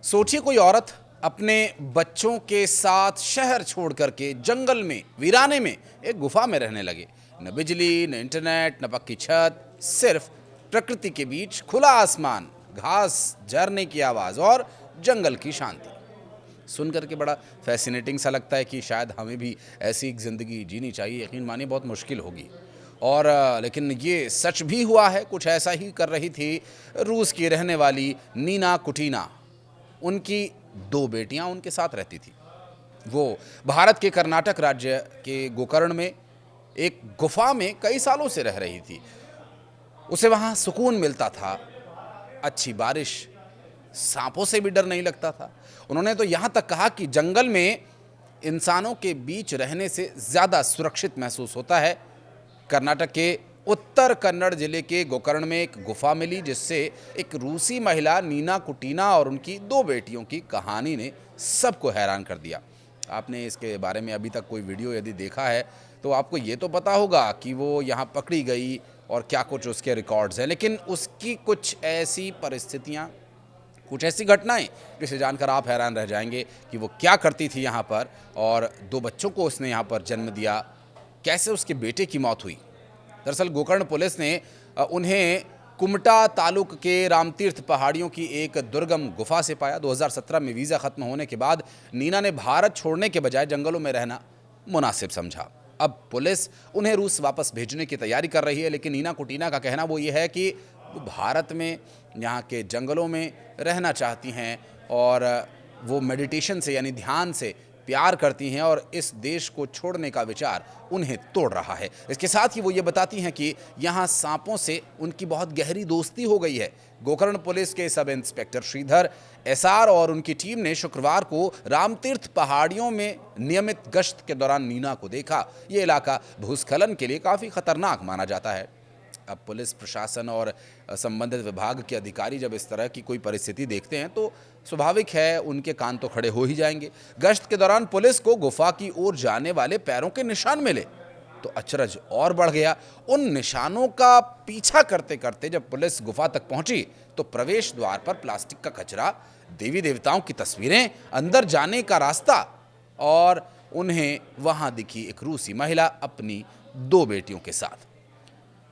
सोचिए कोई औरत अपने बच्चों के साथ शहर छोड़ करके जंगल में वीराने में एक गुफा में रहने लगे। न बिजली, न इंटरनेट, न पक्की छत, सिर्फ प्रकृति के बीच खुला आसमान, घास, झरने की आवाज़ और जंगल की शांति। सुन करके बड़ा फैसिनेटिंग सा लगता है कि शायद हमें भी ऐसी एक ज़िंदगी जीनी चाहिए। यकीन मानिए बहुत मुश्किल होगी। और लेकिन ये सच भी हुआ है। कुछ ऐसा ही कर रही थी रूस की रहने वाली नीना कुटीना। उनकी दो बेटियां उनके साथ रहती थी। वो भारत के कर्नाटक राज्य के गोकर्ण में एक गुफा में कई सालों से रह रही थी। उसे वहाँ सुकून मिलता था, अच्छी बारिश, सांपों से भी डर नहीं लगता था। उन्होंने तो यहाँ तक कहा कि जंगल में इंसानों के बीच रहने से ज़्यादा सुरक्षित महसूस होता है। कर्नाटक के उत्तर कन्नड़ जिले के गोकर्ण में एक गुफा मिली जिससे एक रूसी महिला नीना कुटीना और उनकी दो बेटियों की कहानी ने सबको हैरान कर दिया। आपने इसके बारे में अभी तक कोई वीडियो यदि देखा है तो आपको ये तो पता होगा कि वो यहाँ पकड़ी गई और क्या कुछ उसके रिकॉर्ड्स हैं, लेकिन उसकी कुछ ऐसी परिस्थितियाँ, कुछ ऐसी घटनाएं जिसे जानकर आप हैरान रह जाएंगे कि वो क्या करती थी यहाँ पर और दो बच्चों को उसने यहाँ पर जन्म दिया, कैसे उसके बेटे की मौत हुई। दरअसल गोकर्ण पुलिस ने उन्हें कुमटा तालुक के रामतीर्थ पहाड़ियों की एक दुर्गम गुफा से पाया। 2017 में वीज़ा ख़त्म होने के बाद नीना ने भारत छोड़ने के बजाय जंगलों में रहना मुनासिब समझा। अब पुलिस उन्हें रूस वापस भेजने की तैयारी कर रही है, लेकिन नीना कुटीना का कहना वो ये है कि वो भारत में यहाँ के जंगलों में रहना चाहती हैं और वो मेडिटेशन से यानी ध्यान से प्यार करती हैं और इस देश को छोड़ने का विचार उन्हें तोड़ रहा है। इसके साथ ही वो ये बताती हैं कि यहाँ सांपों से उनकी बहुत गहरी दोस्ती हो गई है। गोकर्ण पुलिस के सब इंस्पेक्टर श्रीधर एसआर और उनकी टीम ने शुक्रवार को रामतीर्थ पहाड़ियों में नियमित गश्त के दौरान नीना को देखा। ये इलाका भूस्खलन के लिए काफ़ी खतरनाक माना जाता है। अब पुलिस प्रशासन और संबंधित विभाग के अधिकारी जब इस तरह की कोई परिस्थिति देखते हैं तो स्वाभाविक है उनके कान तो खड़े हो ही जाएंगे। गश्त के दौरान पुलिस को गुफा की ओर जाने वाले पैरों के निशान मिले तो अचरज और बढ़ गया। उन निशानों का पीछा करते करते जब पुलिस गुफा तक पहुंची तो प्रवेश द्वार पर प्लास्टिक का कचरा, देवी देवताओं की तस्वीरें, अंदर जाने का रास्ता और उन्हें वहां दिखी एक रूसी महिला अपनी दो बेटियों के साथ।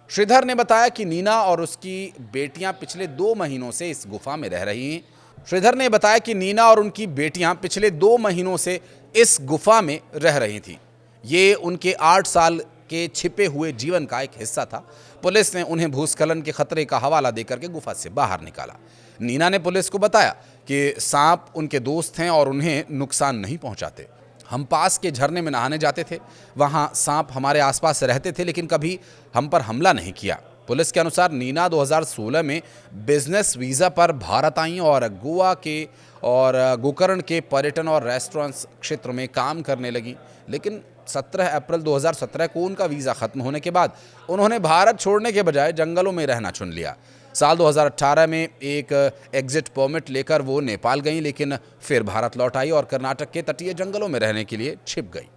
श्रीधर ने बताया कि नीना और उसकी बेटियां पिछले 2 महीनों से इस गुफा में रह रही हैं। श्रीधर ने बताया कि नीना और उनकी बेटियां पिछले 2 महीनों से इस गुफा में रह रही थीं। ये उनके 8 साल के छिपे हुए जीवन का एक हिस्सा था। पुलिस ने उन्हें भूस्खलन के खतरे का हवाला देकर के गुफा से बाहर निकाला। नीना ने पुलिस को बताया कि सांप उनके दोस्त हैं और उन्हें नुकसान नहीं पहुंचाते। हम पास के झरने में नहाने जाते थे, वहाँ सांप हमारे आसपास रहते थे लेकिन कभी हम पर हमला नहीं किया। पुलिस के अनुसार नीना 2016 में बिजनेस वीज़ा पर भारत आईं और गोवा के और गोकर्ण के पर्यटन और रेस्टोरेंट्स क्षेत्र में काम करने लगी, लेकिन 17 अप्रैल 2017 को उनका वीज़ा ख़त्म होने के बाद उन्होंने भारत छोड़ने के बजाय जंगलों में रहना चुन लिया। साल 2018 में एक एग्जिट परमिट लेकर वो नेपाल गईं, लेकिन फिर भारत लौट आई और कर्नाटक के तटीय जंगलों में रहने के लिए छिप गई।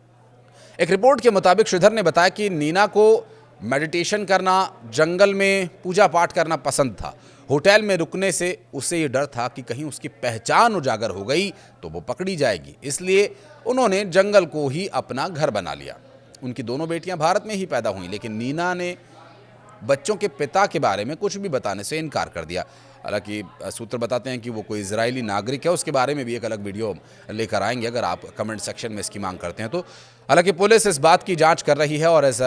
एक रिपोर्ट के मुताबिक श्रीधर ने बताया कि नीना को मेडिटेशन करना, जंगल में पूजा पाठ करना पसंद था। होटल में रुकने से उसे ये डर था कि कहीं उसकी पहचान उजागर हो गई तो वो पकड़ी जाएगी, इसलिए उन्होंने जंगल को ही अपना घर बना लिया। उनकी दोनों बेटियां भारत में ही पैदा हुईं, लेकिन नीना ने बच्चों के पिता के बारे में कुछ भी बताने से इनकार कर दिया। हालांकि सूत्र बताते हैं कि वो कोई इजरायली नागरिक है, उसके बारे में भी एक अलग वीडियो लेकर आएंगे अगर आप कमेंट सेक्शन में इसकी मांग करते हैं तो। हालांकि पुलिस इस बात की जांच कर रही है और इस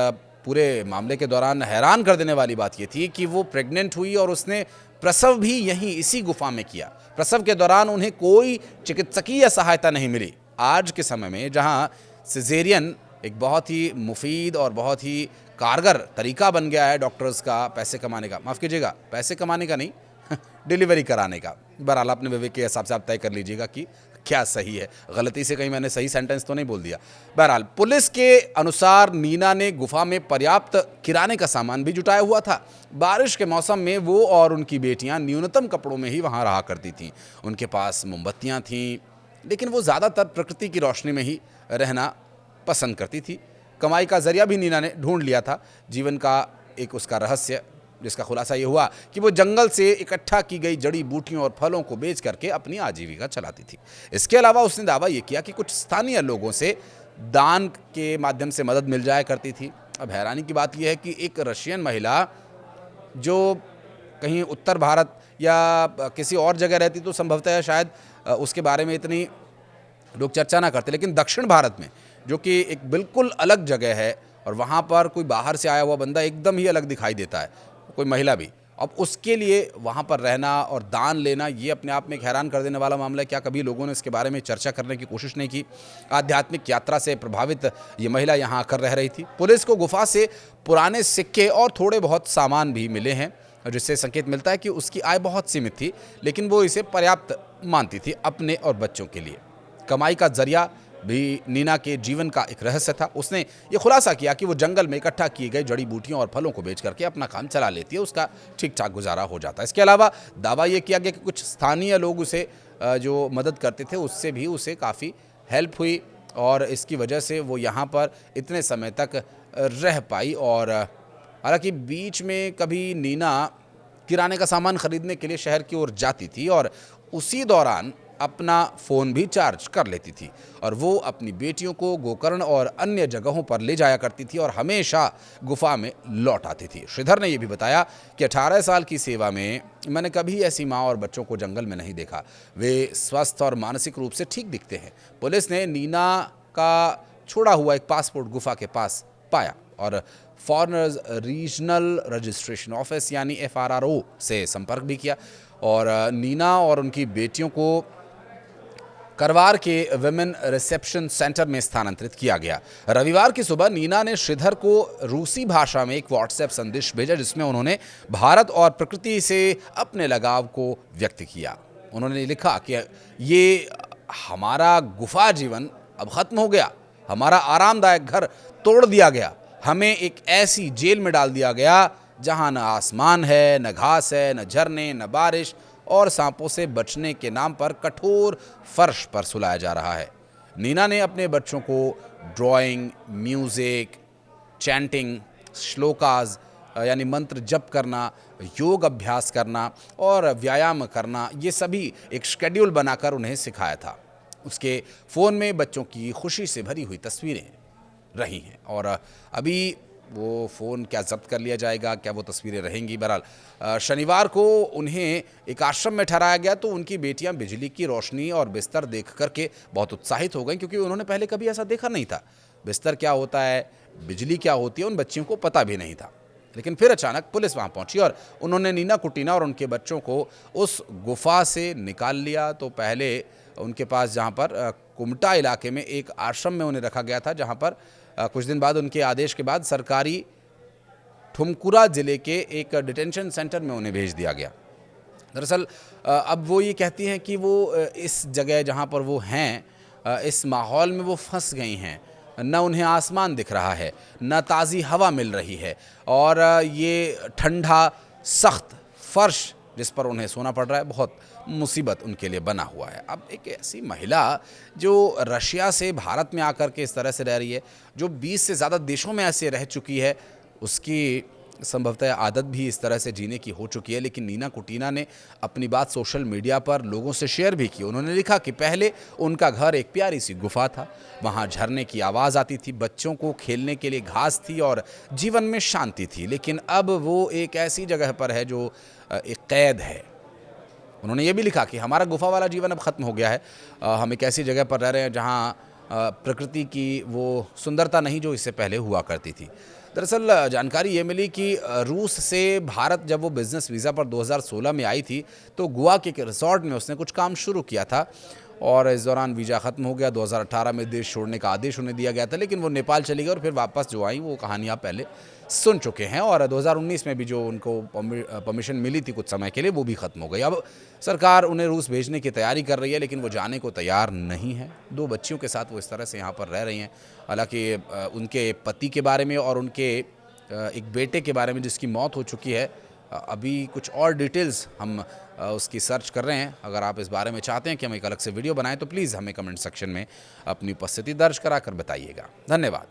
पूरे मामले के दौरान हैरान कर देने वाली बात ये थी कि वो प्रेग्नेंट हुई और उसने प्रसव भी यहीं इसी गुफा में किया। प्रसव के दौरान उन्हें कोई चिकित्सकीय सहायता नहीं मिली। आज के समय में जहाँ सिजेरियन एक बहुत ही मुफीद और बहुत ही कारगर तरीका बन गया है डॉक्टर्स का पैसे कमाने का, माफ़ कीजिएगा पैसे कमाने का नहीं डिलीवरी कराने का। बहरहाल अपने विवेक के हिसाब से आप तय कर लीजिएगा कि क्या सही है। गलती से कहीं मैंने सही सेंटेंस तो नहीं बोल दिया। बहरहाल पुलिस के अनुसार नीना ने गुफा में पर्याप्त किराने का सामान भी जुटाया हुआ था। बारिश के मौसम में वो और उनकी बेटियां न्यूनतम कपड़ों में ही वहाँ रहा करती थीं। उनके पास मोमबत्तियाँ थीं, लेकिन वो ज़्यादातर प्रकृति की रोशनी में ही रहना पसंद करती थी। कमाई का जरिया भी नीना ने ढूंढ लिया था। जीवन का एक उसका रहस्य जिसका खुलासा ये हुआ कि वो जंगल से इकट्ठा की गई जड़ी बूटियों और फलों को बेच करके अपनी आजीविका चलाती थी। इसके अलावा उसने दावा ये किया कि कुछ स्थानीय लोगों से दान के माध्यम से मदद मिल जाया करती थी। अब हैरानी की बात यह है कि एक रशियन महिला जो कहीं उत्तर भारत या किसी और जगह रहती तो संभवतः शायद उसके बारे में इतनी लोग चर्चा ना करते, लेकिन दक्षिण भारत में जो कि एक बिल्कुल अलग जगह है और वहाँ पर कोई बाहर से आया हुआ बंदा एकदम ही अलग दिखाई देता है, कोई महिला भी। अब उसके लिए वहाँ पर रहना और दान लेना ये अपने आप में एक हैरान कर देने वाला मामला है। क्या कभी लोगों ने इसके बारे में चर्चा करने की कोशिश नहीं की? आध्यात्मिक यात्रा से प्रभावित ये महिला यहाँ आकर रह रही थी। पुलिस को गुफा से पुराने सिक्के और थोड़े बहुत सामान भी मिले हैं, जिससे संकेत मिलता है कि उसकी आय बहुत सीमित थी, लेकिन वो इसे पर्याप्त मानती थी अपने और बच्चों के लिए। कमाई का जरिया भी नीना के जीवन का एक रहस्य था। उसने ये खुलासा किया कि वो जंगल में इकट्ठा किए गए जड़ी बूटियों और फलों को बेच करके अपना काम चला लेती है, उसका ठीक ठाक गुजारा हो जाता है। इसके अलावा दावा ये किया गया कि कुछ स्थानीय लोग उसे जो मदद करते थे उससे भी उसे काफ़ी हेल्प हुई और इसकी वजह से वो यहाँ पर इतने समय तक रह पाई। और हालांकि बीच में कभी नीना किराने का सामान खरीदने के लिए शहर की ओर जाती थी और उसी दौरान अपना फ़ोन भी चार्ज कर लेती थी और वो अपनी बेटियों को गोकर्ण और अन्य जगहों पर ले जाया करती थी और हमेशा गुफा में लौट आती थी। श्रीधर ने यह भी बताया कि 18 साल की सेवा में मैंने कभी ऐसी माँ और बच्चों को जंगल में नहीं देखा। वे स्वस्थ और मानसिक रूप से ठीक दिखते हैं। पुलिस ने नीना का छोड़ा हुआ एक पासपोर्ट गुफा के पास पाया और फॉरेनर्स रीजनल रजिस्ट्रेशन ऑफिस यानी FRRO से संपर्क भी किया और नीना और उनकी बेटियों को करवार के विमेन रिसेप्शन सेंटर में स्थानांतरित किया गया। रविवार की सुबह नीना ने श्रीधर को रूसी भाषा में एक व्हाट्सएप संदेश भेजा जिसमें उन्होंने भारत और प्रकृति से अपने लगाव को व्यक्त किया। उन्होंने लिखा कि ये हमारा गुफा जीवन अब खत्म हो गया, हमारा आरामदायक घर तोड़ दिया गया, हमें एक ऐसी जेल में डाल दिया गया जहां न आसमान है, न घास है, न झरने, न बारिश और सांपों से बचने के नाम पर कठोर फर्श पर सुलाया जा रहा है। नीना ने अपने बच्चों को ड्राइंग, म्यूजिक, चैंटिंग, श्लोकाज यानी मंत्र जप करना, योग अभ्यास करना और व्यायाम करना, ये सभी एक शेड्यूल बनाकर उन्हें सिखाया था। उसके फ़ोन में बच्चों की खुशी से भरी हुई तस्वीरें रही हैं और अभी वो फ़ोन क्या जब्त कर लिया जाएगा, क्या वो तस्वीरें रहेंगी? बहरहाल शनिवार को उन्हें एक आश्रम में ठहराया गया तो उनकी बेटियां बिजली की रोशनी और बिस्तर देख करके बहुत उत्साहित हो गईं, क्योंकि उन्होंने पहले कभी ऐसा देखा नहीं था। बिस्तर क्या होता है, बिजली क्या होती है, उन बच्चियों को पता भी नहीं था। लेकिन फिर अचानक पुलिस वहाँ पहुँची और उन्होंने नीना कुटीना और उनके बच्चों को उस गुफा से निकाल लिया। तो पहले उनके पास जहाँ पर कुमटा इलाके में एक आश्रम में उन्हें रखा गया था, जहाँ पर कुछ दिन बाद उनके आदेश के बाद सरकारी ठुमकुरा ज़िले के एक डिटेंशन सेंटर में उन्हें भेज दिया गया। दरअसल अब वो ये कहती हैं कि वो इस जगह जहाँ पर वो हैं, इस माहौल में वो फंस गई हैं। न उन्हें आसमान दिख रहा है, न ताज़ी हवा मिल रही है और ये ठंडा सख्त फर्श जिस पर उन्हें सोना पड़ रहा है, बहुत मुसीबत उनके लिए बना हुआ है। अब एक ऐसी महिला जो रशिया से भारत में आकर के इस तरह से रह रही है, जो 20 से ज़्यादा देशों में ऐसे रह चुकी है, उसकी संभवतः आदत भी इस तरह से जीने की हो चुकी है। लेकिन नीना कुटीना ने अपनी बात सोशल मीडिया पर लोगों से शेयर भी की। उन्होंने लिखा कि पहले उनका घर एक प्यारी सी गुफा था, वहाँ झरने की आवाज़ आती थी, बच्चों को खेलने के लिए घास थी और जीवन में शांति थी। लेकिन अब वो एक ऐसी जगह पर है जो एक कैद है। उन्होंने ये भी लिखा कि हमारा गुफा वाला जीवन अब ख़त्म हो गया है, हम एक ऐसी जगह पर रह रहे हैं जहाँ प्रकृति की वो सुंदरता नहीं जो इससे पहले हुआ करती थी। दरअसल जानकारी ये मिली कि रूस से भारत जब वो बिज़नेस वीज़ा पर 2016 में आई थी तो गोवा के एक रिसोर्ट में उसने कुछ काम शुरू किया था और इस दौरान वीज़ा ख़त्म हो गया। 2018 में देश छोड़ने का आदेश उन्हें दिया गया था, लेकिन वो नेपाल चली गई और फिर वापस जो आई वो कहानी आप पहले सुन चुके हैं। और 2019 में भी जो उनको परमिशन मिली थी कुछ समय के लिए, वो भी ख़त्म हो गई। अब सरकार उन्हें रूस भेजने की तैयारी कर रही है, लेकिन वो जाने को तैयार नहीं है। 2 बच्चियों के साथ वो इस तरह से यहाँ पर रह रही हैं। हालाँकि उनके पति के बारे में और उनके एक बेटे के बारे में जिसकी मौत हो चुकी है, अभी कुछ और डिटेल्स हम उसकी सर्च कर रहे हैं। अगर आप इस बारे में चाहते हैं कि हम एक अलग से वीडियो बनाएं तो प्लीज़ हमें कमेंट सेक्शन में अपनी उपस्थिति दर्ज कराकर बताइएगा। धन्यवाद।